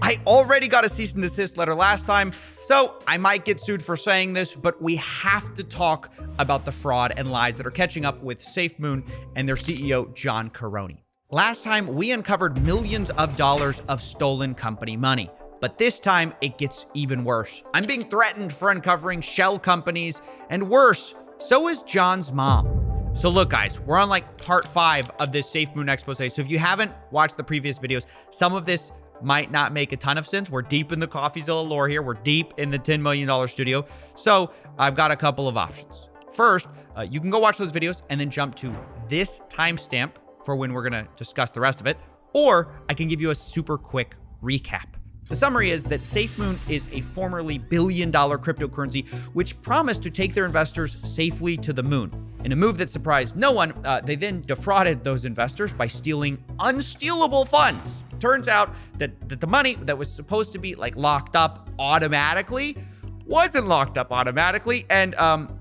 I already got a cease and desist letter last time, so I might get sued for saying this, but we have to talk about the fraud and lies that are catching up with Safemoon and their CEO, John Caroni. Last time, we uncovered millions of dollars of stolen company money, but this time it gets even worse. I'm being threatened for uncovering shell companies, and worse, so is John's mom. So look, guys, we're on like part 5 of this Safemoon expose. So if you haven't watched the previous videos, some of this might not make a ton of sense. We're deep in the Coffeezilla lore here. We're deep in the $10 million studio. So I've got a couple of options. First, you can go watch those videos and then jump to this timestamp for when we're going to discuss the rest of it. Or I can give you a super quick recap. The summary is that Safemoon is a formerly billion-dollar cryptocurrency which promised to take their investors safely to the moon. In a move that surprised no one, they then defrauded those investors by stealing unstealable funds. Turns out that the money that was supposed to be like locked up automatically wasn't locked up automatically. And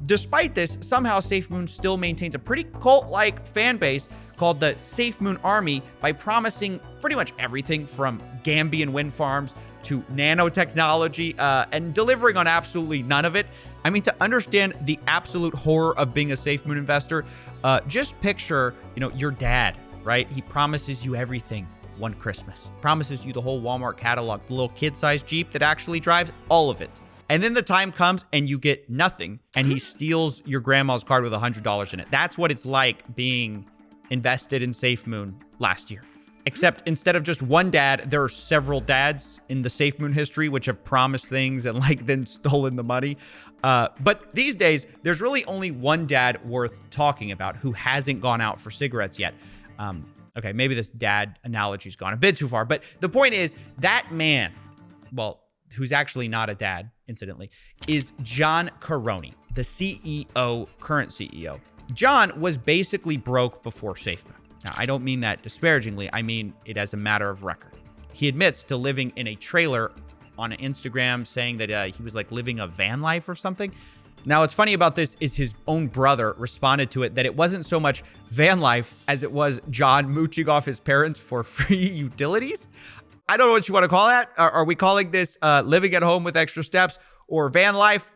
despite this, somehow Safemoon still maintains a pretty cult-like fan base called the Safemoon Army by promising pretty much everything from Gambian wind farms to nanotechnology and delivering on absolutely none of it. I mean, to understand the absolute horror of being a Safemoon investor, just picture, your dad, right? He promises you everything one Christmas, promises you the whole Walmart catalog, the little kid-sized Jeep that actually drives, all of it. And then the time comes and you get nothing, and he steals your grandma's card with $100 in it. That's what it's like being invested in Safemoon last year. Except instead of just one dad, there are several dads in the Safemoon history which have promised things and then stolen the money. But these days, there's really only one dad worth talking about who hasn't gone out for cigarettes yet. Okay, maybe this dad analogy's gone a bit too far, but the point is that man, well, who's actually not a dad, incidentally, is John Caroni, the CEO, current CEO. John was basically broke before Safemoon. Now, I don't mean that disparagingly. I mean it as a matter of record. He admits to living in a trailer on Instagram, saying that he was like living a van life or something. Now, what's funny about this is his own brother responded to it that it wasn't so much van life as it was John mooching off his parents for free utilities. I don't know what you want to call that. Are we calling this living at home with extra steps or van life?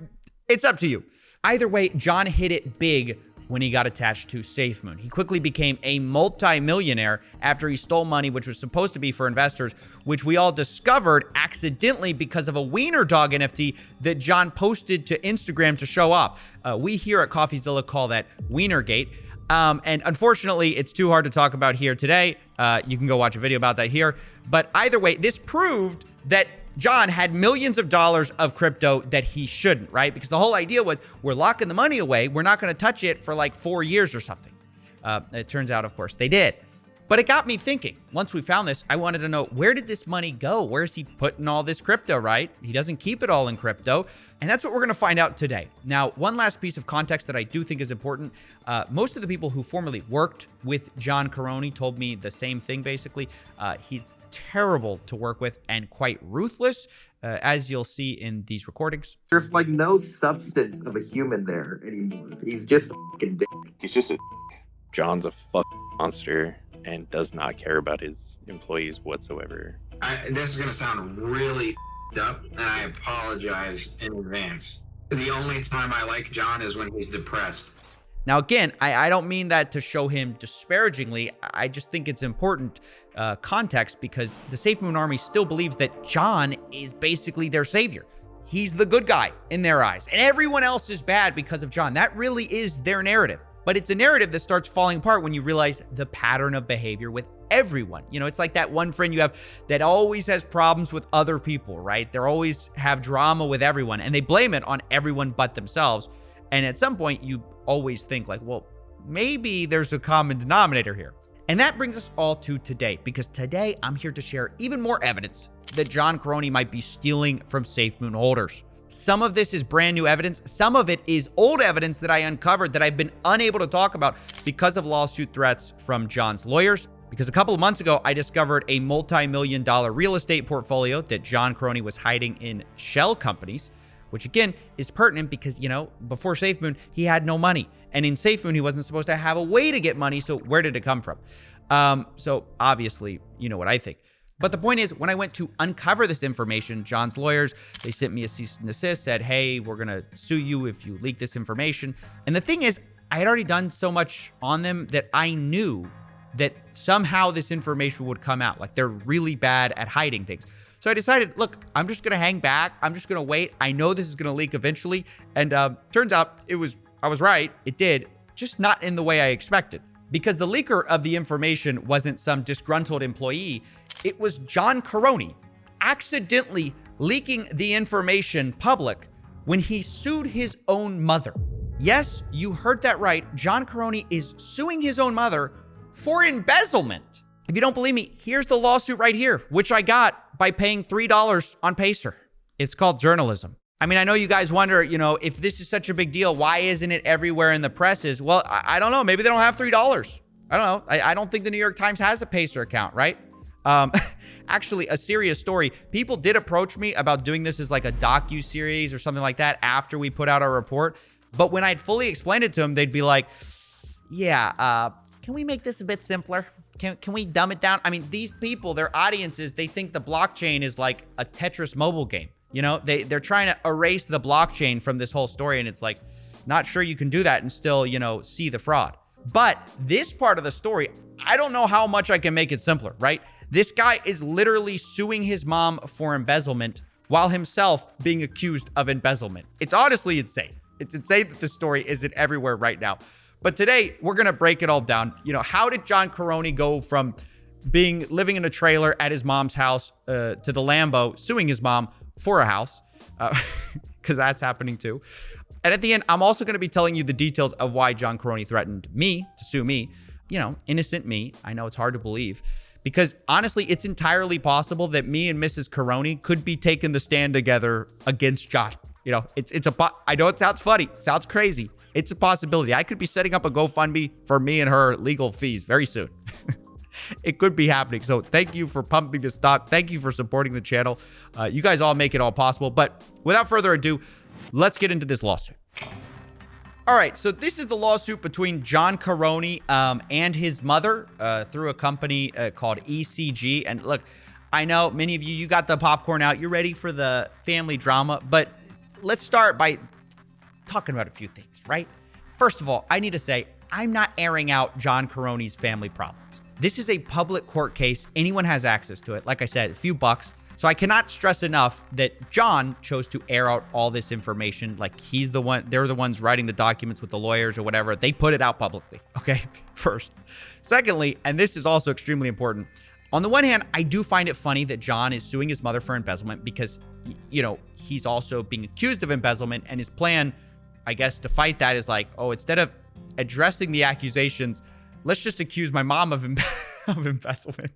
It's up to you. Either way, John hit it big when he got attached to Safemoon. He quickly became a multi-millionaire after he stole money which was supposed to be for investors, which we all discovered accidentally because of a wiener dog NFT that John posted to Instagram to show off. We here at Coffeezilla call that Wienergate. And unfortunately, it's too hard to talk about here today. You can go watch a video about that here. But either way, this proved that John had millions of dollars of crypto that he shouldn't, right? Because the whole idea was we're locking the money away. We're not going to touch it for like 4 years or something. It turns out, of course, they did. But it got me thinking. Once we found this, I wanted to know, where did this money go? Where's he putting all this crypto, right? He doesn't keep it all in crypto. And that's what we're going to find out today. Now, one last piece of context that I do think is important. Most of the people who formerly worked with John Caroni told me the same thing, basically. He's terrible to work with and quite ruthless, as you'll see in these recordings. There's like no substance of a human there anymore. He's just a fucking dick. He's just a John's a fucking monster and does not care about his employees whatsoever. This is going to sound really up, and I apologize in advance. The only time I like John is when he's depressed. Now, again, I don't mean that to show him disparagingly. I just think it's important context because the Safemoon Army still believes that John is basically their savior. He's the good guy in their eyes, and everyone else is bad because of John. That really is their narrative. But it's a narrative that starts falling apart when you realize the pattern of behavior with everyone. It's like that one friend you have that always has problems with other people, right? They always have drama with everyone, and they blame it on everyone but themselves. And at some point, you always think like, well, maybe there's a common denominator here. And that brings us all to today, because today I'm here to share even more evidence that John Caroni might be stealing from Safemoon holders. Some of this is brand new evidence. Some of it is old evidence that I uncovered that I've been unable to talk about because of lawsuit threats from John's lawyers. Because a couple of months ago, I discovered a multi-million-dollar real estate portfolio that John Caroni was hiding in shell companies, which again is pertinent because, before Safemoon, he had no money. And in Safemoon, he wasn't supposed to have a way to get money. So where did it come from? So obviously, you know what I think. But the point is, when I went to uncover this information, John's lawyers, they sent me a cease and desist, said, hey, we're going to sue you if you leak this information. And the thing is, I had already done so much on them that I knew that somehow this information would come out. Like, they're really bad at hiding things. So I decided, look, I'm just going to hang back. I'm just going to wait. I know this is going to leak eventually. And turns out I was right. It did, just not in the way I expected. Because the leaker of the information wasn't some disgruntled employee. It was John Caroni accidentally leaking the information public when he sued his own mother. Yes, you heard that right. John Caroni is suing his own mother for embezzlement. If you don't believe me, here's the lawsuit right here, which I got by paying $3 on Pacer. It's called journalism. I mean, I know you guys wonder, if this is such a big deal, why isn't it everywhere in the presses? Well, I don't know. Maybe they don't have $3. I don't know. I don't think the New York Times has a Pacer account, right? Actually, a serious story. People did approach me about doing this as like a docu-series or something like that after we put out our report. But when I'd fully explained it to them, they'd be like, yeah, can we make this a bit simpler? Can we dumb it down? I mean, these people, their audiences, they think the blockchain is like a Tetris mobile game. They're trying to erase the blockchain from this whole story. And it's like, not sure you can do that and still, see the fraud. But this part of the story, I don't know how much I can make it simpler, right? This guy is literally suing his mom for embezzlement while himself being accused of embezzlement. It's honestly insane. It's insane that the story isn't everywhere right now. But today, we're going to break it all down. How did John Caroni go from living in a trailer at his mom's house to the Lambo, suing his mom for a house? Because that's happening too. And at the end, I'm also going to be telling you the details of why John Caroni threatened me to sue me. Innocent me. I know it's hard to believe. Because honestly, it's entirely possible that me and Mrs. Caroni could be taking the stand together against John. I know it sounds funny. It sounds crazy. It's a possibility. I could be setting up a GoFundMe for me and her legal fees very soon. It could be happening. So thank you for pumping the stock. Thank you for supporting the channel. You guys all make it all possible. But without further ado, let's get into this lawsuit. All right, so this is the lawsuit between John Caroni and his mother through a company called ECG. And look, I know many of you got the popcorn out. You're ready for the family drama. But let's start by talking about a few things, right? First of all, I need to say, I'm not airing out John Caroni's family problems. This is a public court case. Anyone has access to it. Like I said, a few bucks. So I cannot stress enough that John chose to air out all this information. Like they're the ones writing the documents with the lawyers or whatever. They put it out publicly, okay? First. Secondly, and this is also extremely important. On the one hand, I do find it funny that John is suing his mother for embezzlement because, he's also being accused of embezzlement, and his plan, I guess, to fight that is like, oh, instead of addressing the accusations, let's just accuse my mom of embezzlement.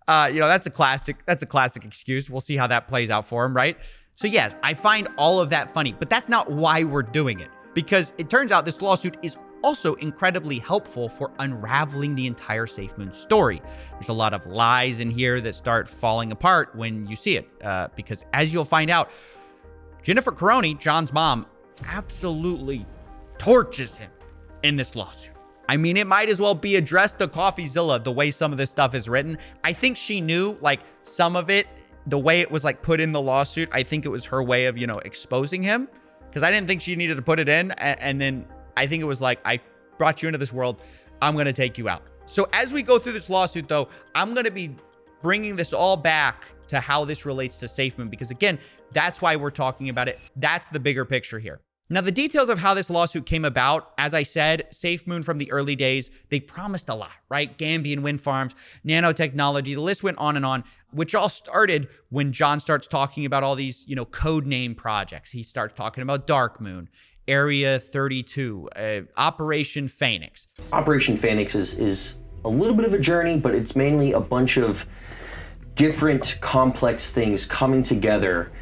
That's a classic excuse. We'll see how that plays out for him, right? So yes, I find all of that funny, but that's not why we're doing it. Because it turns out this lawsuit is also incredibly helpful for unraveling the entire Safemoon story. There's a lot of lies in here that start falling apart when you see it. Because as you'll find out, Jennifer Caroni, John's mom, absolutely torches him in this lawsuit. I mean, it might as well be addressed to Coffeezilla the way some of this stuff is written. I think she knew, like, some of it, the way it was, like, put in the lawsuit. I think it was her way of, exposing him. Because I didn't think she needed to put it in. And then I think it was like, I brought you into this world. I'm going to take you out. So as we go through this lawsuit, though, I'm going to be bringing this all back to how this relates to Safemoon. Because, again, that's why we're talking about it. That's the bigger picture here. Now, the details of how this lawsuit came about, as I said, Safemoon from the early days, they promised a lot, right? Gambian wind farms, nanotechnology, the list went on, which all started when John starts talking about all these, code name projects. He starts talking about Dark Moon, Area 32, Operation Phoenix. Operation Phoenix is a little bit of a journey, but it's mainly a bunch of different complex things coming together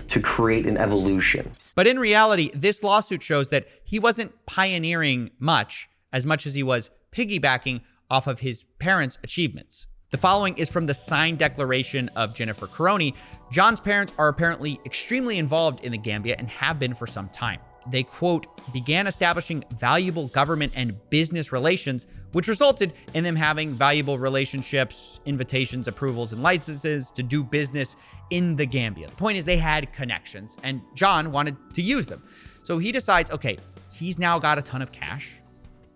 to create an evolution. But in reality, this lawsuit shows that he wasn't pioneering much as he was piggybacking off of his parents' achievements. The following is from the signed declaration of Jennifer Caroni. John's parents are apparently extremely involved in the Gambia and have been for some time. they, quote, began establishing valuable government and business relations, which resulted in them having valuable relationships, invitations, approvals, and licenses to do business in the Gambia. The point is they had connections, and John wanted to use them. So he decides, okay, he's now got a ton of cash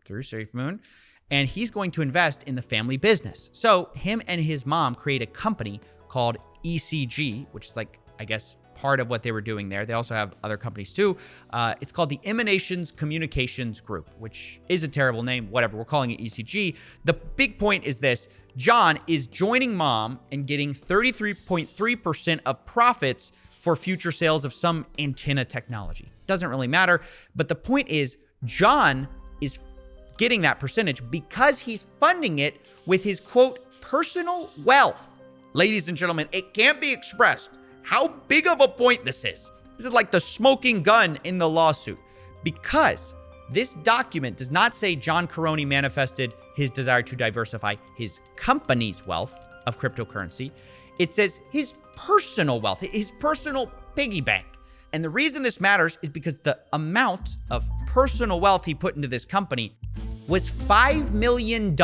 through Safemoon, and he's going to invest in the family business. So him and his mom create a company called ECG, which is like, I guess, part of what they were doing there. They also have other companies too. It's called the Emanations Communications Group, which is a terrible name, whatever. We're calling it ECG. The big point is this: John is joining mom and getting 33.3% of profits for future sales of some antenna technology. Doesn't really matter. But the point is, John is getting that percentage because he's funding it with his, quote, personal wealth. Ladies and gentlemen, it can't be expressed how big of a point this is. This is like the smoking gun in the lawsuit, because this document does not say John Caroni manifested his desire to diversify his company's wealth of cryptocurrency. It says his personal wealth, his personal piggy bank. And the reason this matters is because the amount of personal wealth he put into this company was $5 million.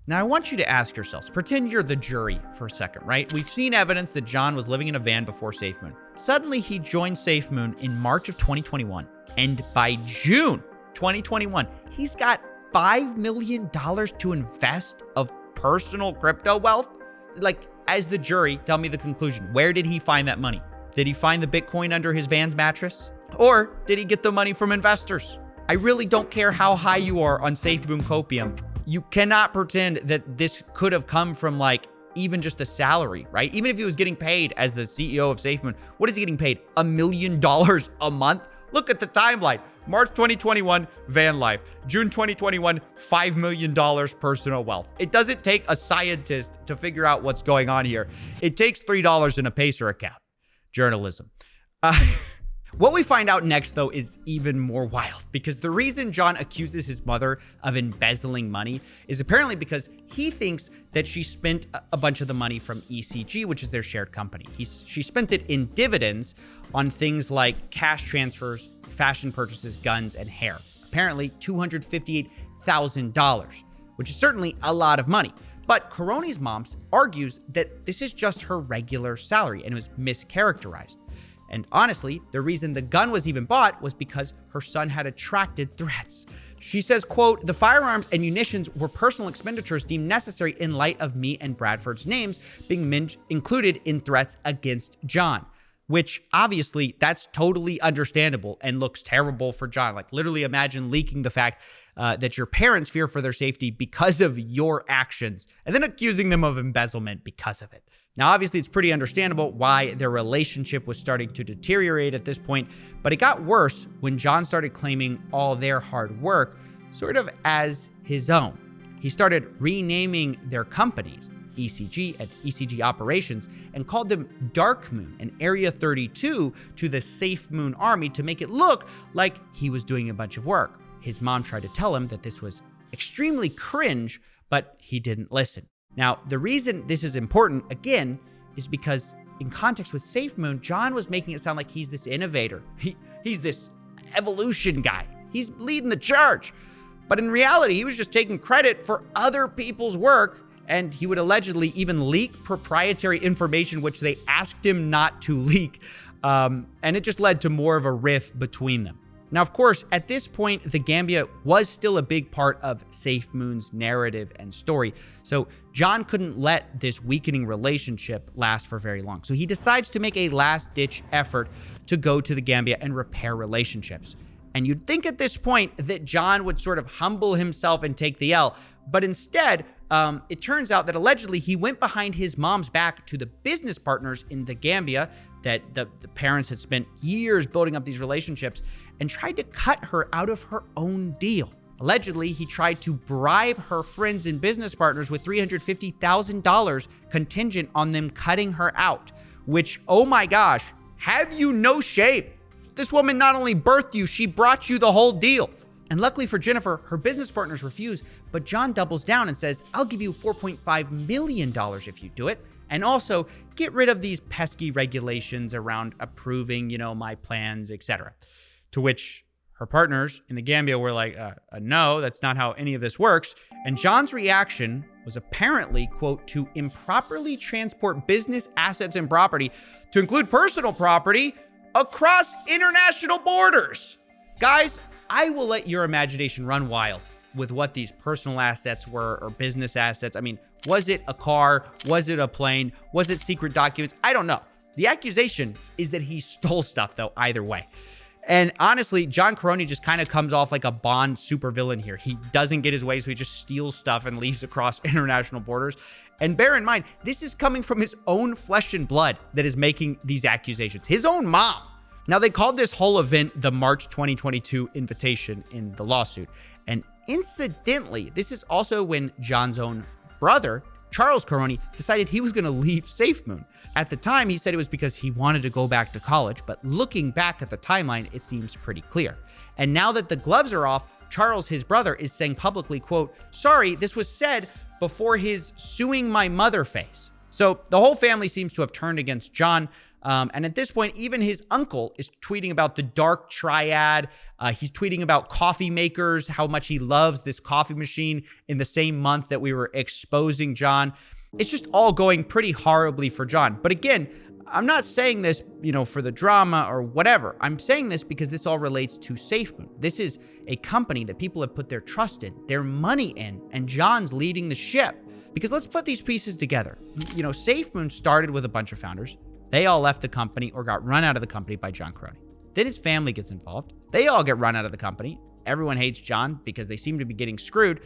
Now, I want you to ask yourselves, pretend you're the jury for a second, right? We've seen evidence that John was living in a van before Safemoon. Suddenly, he joined Safemoon in March of 2021. And by June 2021, he's got $5 million to invest of personal crypto wealth. Like, as the jury, tell me the conclusion. Where did he find that money? Did he find the Bitcoin under his van's mattress? Or did he get the money from investors? I really don't care how high you are on Safemoon Copium. You cannot pretend that this could have come from like even just a salary, right? Even if he was getting paid as the CEO of Safemoon, what is he getting paid? $1 million a month? Look at the timeline. March 2021, van life. June 2021, $5 million personal wealth. It doesn't take a scientist to figure out what's going on here. It takes $3 in a Pacer account. Journalism. What we find out next, though, is even more wild, because the reason John accuses his mother of embezzling money is apparently because he thinks that she spent a bunch of the money from ECG, which is their shared company. She spent it in dividends on things like cash transfers, fashion purchases, guns, and hair. Apparently $258,000, which is certainly a lot of money. But Caroni's mom argues that this is just her regular salary and it was mischaracterized. And honestly, the reason the gun was even bought was because her son had attracted threats. She says, quote, the firearms and munitions were personal expenditures deemed necessary in light of me and Bradford's names being included in threats against John, which obviously that's totally understandable and looks terrible for John. Like literally imagine leaking the fact that your parents fear for their safety because of your actions and then accusing them of embezzlement because of it. Now, obviously, it's pretty understandable why their relationship was starting to deteriorate at this point, but it got worse when John started claiming all their hard work sort of as his own. He started renaming their companies, ECG and ECG Operations, and called them Dark Moon and Area 32 to the Safemoon army to make it look like he was doing a bunch of work. His mom tried to tell him that this was extremely cringe, but he didn't listen. Now, the reason this is important, again, is because in context with Safemoon, John was making it sound like he's this innovator. He's this evolution guy. He's leading the charge. But in reality, he was just taking credit for other people's work, and he would allegedly even leak proprietary information, which they asked him not to leak. And it just led to more of a rift between them. Now, of course, at this point, the Gambia was still a big part of Safemoon's narrative and story. So John couldn't let this weakening relationship last for very long. So he decides to make a last-ditch effort to go to the Gambia and repair relationships. And you'd think at this point that John would sort of humble himself and take the L. But instead, it turns out that allegedly he went behind his mom's back to the business partners in the Gambia that the parents had spent years building up these relationships and tried to cut her out of her own deal. Allegedly, he tried to bribe her friends and business partners with $350,000 contingent on them cutting her out, which, oh my gosh, have you no shame? This woman not only birthed you, she brought you the whole deal. And luckily for Jennifer, her business partners refuse, but John doubles down and says, I'll give you $4.5 million if you do it. And also get rid of these pesky regulations around approving, my plans, etc. to which her partners in the Gambia were like, no, that's not how any of this works. And John's reaction was apparently, quote, to improperly transport business assets and property, to include personal property, across international borders. Guys, I will let your imagination run wild with what these personal assets were or business assets. I mean, was it a car? Was it a plane? Was it secret documents? I don't know. The accusation is that he stole stuff, though, either way. And honestly, John Caroni just kind of comes off like a Bond supervillain here. He doesn't get his way, so he just steals stuff and leaves across international borders. And bear in mind, this is coming from his own flesh and blood that is making these accusations. His own mom. Now, they called this whole event the March 2022 invitation in the lawsuit. And incidentally, this is also when John's own brother, Charles Caroni, decided he was going to leave Safemoon. At the time, he said it was because he wanted to go back to college, but looking back at the timeline, it seems pretty clear. And now that the gloves are off, Charles, his brother, is saying publicly, quote, sorry, this was said before his suing my mother phase. So the whole family seems to have turned against John. And at this point, even his uncle is tweeting about the dark triad. He's tweeting about coffee makers, how much he loves this coffee machine in the same month that we were exposing John. It's just all going pretty horribly for John. But again, I'm not saying this, for the drama or whatever. I'm saying this because this all relates to Safemoon. This is a company that people have put their trust in, their money in, and John's leading the ship. Because let's put these pieces together. Safemoon started with a bunch of founders. They all left the company or got run out of the company by John Caroni. Then his family gets involved. They all get run out of the company. Everyone hates John because they seem to be getting screwed.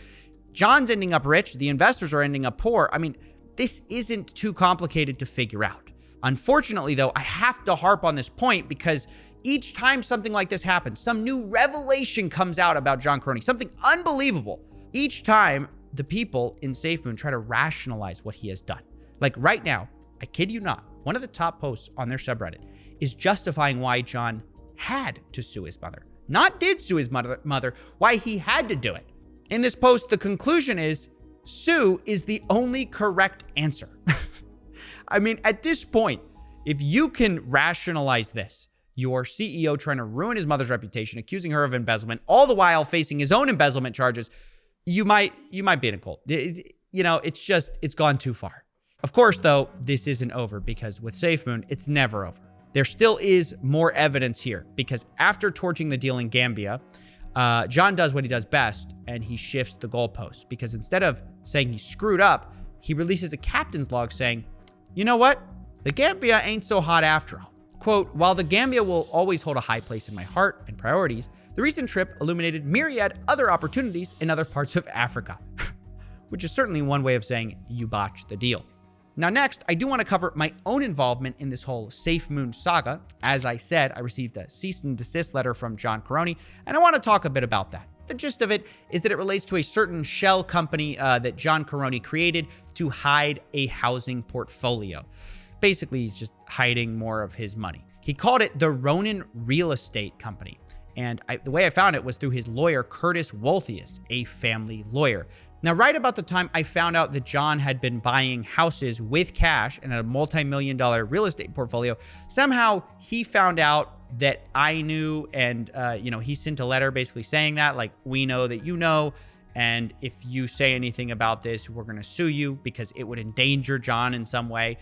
John's ending up rich. The investors are ending up poor. I mean, this isn't too complicated to figure out. Unfortunately, though, I have to harp on this point because each time something like this happens, some new revelation comes out about John Caroni, something unbelievable. Each time, the people in Safemoon try to rationalize what he has done. Like right now, I kid you not, one of the top posts on their subreddit is justifying why John had to sue his mother. Not did sue his mother, why he had to do it. In this post, the conclusion is, sue is the only correct answer. I mean, at this point, if you can rationalize this, your CEO trying to ruin his mother's reputation, accusing her of embezzlement, all the while facing his own embezzlement charges, you might be in a cult. It's gone too far. Of course, though, this isn't over because with Safemoon, it's never over. There still is more evidence here because after torching the deal in Gambia, John does what he does best and he shifts the goalposts because instead of saying he screwed up, he releases a captain's log saying, you know what? The Gambia ain't so hot after all. Quote, while the Gambia will always hold a high place in my heart and priorities, the recent trip illuminated myriad other opportunities in other parts of Africa, which is certainly one way of saying you botched the deal. Now, next, I do want to cover my own involvement in this whole Safemoon saga. As I said, I received a cease and desist letter from John Caroni, and I want to talk a bit about that. The gist of it is that it relates to a certain shell company that John Caroni created to hide a housing portfolio. Basically, he's just hiding more of his money. He called it the Ronin Real Estate Company. And the way I found it was through his lawyer, Curtis Wolthius, a family lawyer. Now, right about the time I found out that John had been buying houses with cash and a multi-million-dollar real estate portfolio, somehow he found out that I knew and, he sent a letter basically saying that, like, we know that you know, and if you say anything about this, we're going to sue you because it would endanger John in some way.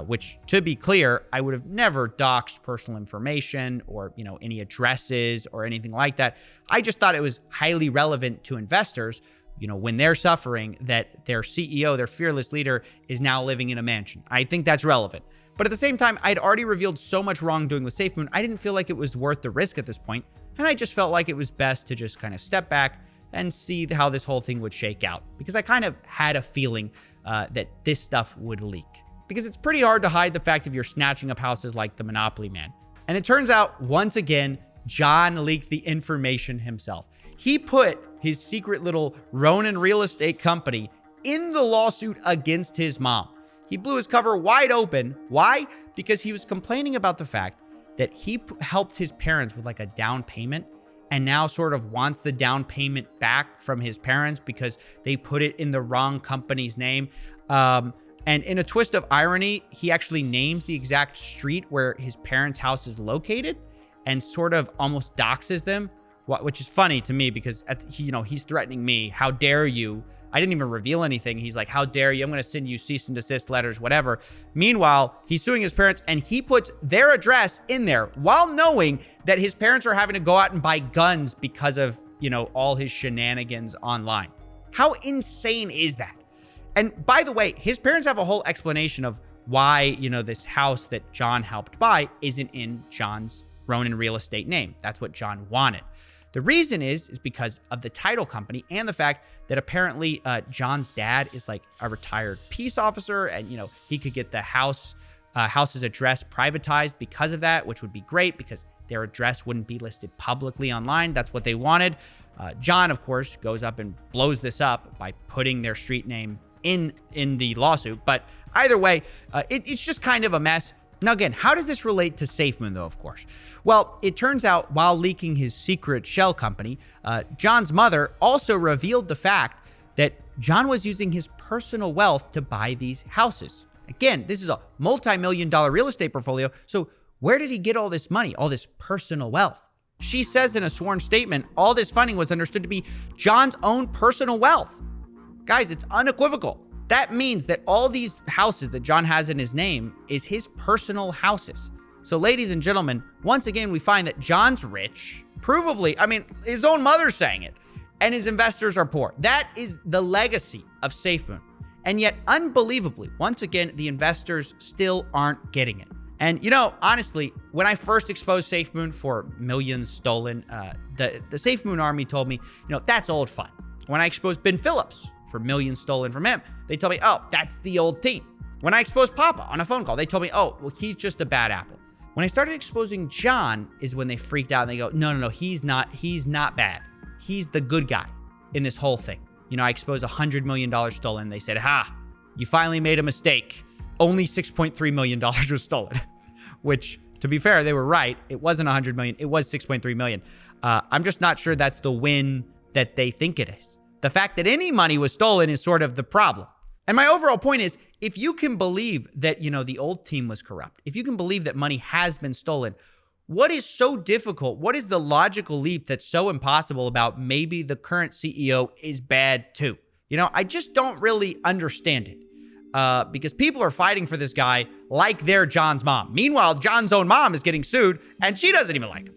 Which, to be clear, I would have never doxed personal information or, any addresses or anything like that. I just thought it was highly relevant to investors, when they're suffering, that their CEO, their fearless leader, is now living in a mansion. I think that's relevant. But at the same time, I'd already revealed so much wrongdoing with Safemoon, I didn't feel like it was worth the risk at this point, and I just felt like it was best to just kind of step back and see how this whole thing would shake out, because I kind of had a feeling that this stuff would leak. Because it's pretty hard to hide the fact if you're snatching up houses like the Monopoly Man. And it turns out, once again, John leaked the information himself. He put his secret little Ronin real estate company in the lawsuit against his mom. He blew his cover wide open. Why? Because he was complaining about the fact that he helped his parents with like a down payment and now sort of wants the down payment back from his parents because they put it in the wrong company's name. And in a twist of irony, he actually names the exact street where his parents' house is located. and sort of almost doxes them, which is funny to me because he's threatening me. How dare you? I didn't even reveal anything. He's like, how dare you? I'm going to send you cease and desist letters, whatever. Meanwhile, he's suing his parents and he puts their address in there while knowing that his parents are having to go out and buy guns because of, all his shenanigans online. How insane is that? And by the way, his parents have a whole explanation of why, this house that John helped buy isn't in John's Ronin real estate name. That's what John wanted. The reason is because of the title company and the fact that apparently John's dad is like a retired peace officer, and he could get the house's address privatized because of that, which would be great because their address wouldn't be listed publicly online. That's what they wanted. John, of course, goes up and blows this up by putting their street name in the lawsuit. But either way, it's just kind of a mess. Now, again, how does this relate to Safemoon, though, of course? Well, it turns out while leaking his secret shell company, John's mother also revealed the fact that John was using his personal wealth to buy these houses. Again, this is a multi-million-dollar real estate portfolio, so where did he get all this money, all this personal wealth? She says in a sworn statement, all this funding was understood to be John's own personal wealth. Guys, it's unequivocal. That means that all these houses that John has in his name is his personal houses. So ladies and gentlemen, once again, we find that John's rich, provably, his own mother's saying it, and his investors are poor. That is the legacy of Safemoon. And yet, unbelievably, once again, the investors still aren't getting it. And, honestly, when I first exposed Safemoon for millions stolen, the Safemoon army told me, that's old fun. When I exposed Ben Phillips for millions stolen from him, they told me, oh, that's the old team. When I exposed Papa on a phone call, they told me, oh, well, he's just a bad apple. When I started exposing John is when they freaked out and they go, no, he's not bad. He's the good guy in this whole thing. I exposed $100 million stolen. They said, you finally made a mistake. Only $6.3 million was stolen, which, to be fair, they were right. It wasn't $100 million. It was $6.3 million. I'm just not sure that's the win that they think it is. The fact that any money was stolen is sort of the problem. And my overall point is, if you can believe that, the old team was corrupt, if you can believe that money has been stolen, what is so difficult? What is the logical leap that's so impossible about maybe the current CEO is bad too? I just don't really understand it. Because people are fighting for this guy like they're John's mom. Meanwhile, John's own mom is getting sued and she doesn't even like him.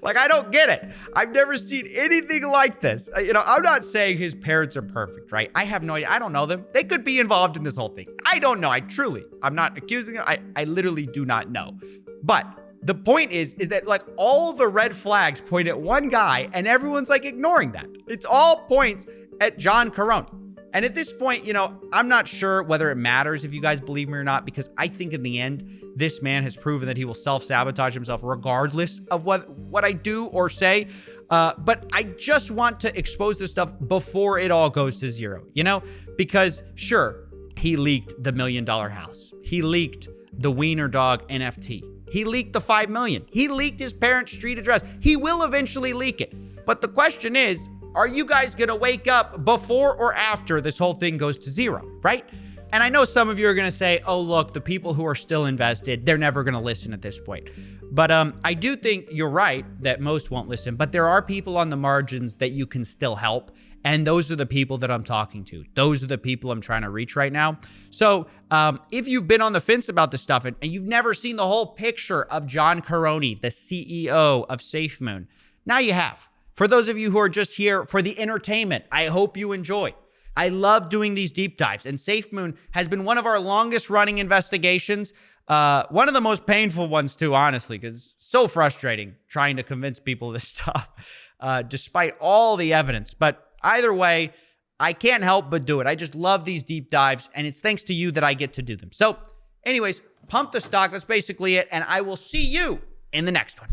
I don't get it. I've never seen anything like this. I'm not saying his parents are perfect, right? I have no idea. I don't know them. They could be involved in this whole thing. I don't know. I'm not accusing them. I literally do not know. But the point is that all the red flags point at one guy and everyone's ignoring that. It's all points at John Caroni. And at this point, I'm not sure whether it matters if you guys believe me or not, because I think in the end, this man has proven that he will self-sabotage himself regardless of what I do or say. But I just want to expose this stuff before it all goes to zero, because sure, he leaked the $1 million house. He leaked the Wiener Dog NFT. He leaked the $5 million. He leaked his parents' street address. He will eventually leak it. But the question is, are you guys going to wake up before or after this whole thing goes to zero, right? And I know some of you are going to say, oh, look, the people who are still invested, they're never going to listen at this point. But I do think you're right that most won't listen, but there are people on the margins that you can still help. And those are the people that I'm talking to. Those are the people I'm trying to reach right now. So if you've been on the fence about this stuff and you've never seen the whole picture of John Caroni, the CEO of Safemoon, now you have. For those of you who are just here for the entertainment, I hope you enjoy. I love doing these deep dives, and Safemoon has been one of our longest running investigations. One of the most painful ones too, honestly, because it's so frustrating trying to convince people of this stuff, despite all the evidence. But either way, I can't help but do it. I just love these deep dives, and it's thanks to you that I get to do them. So anyways, pump the stock. That's basically it, and I will see you in the next one.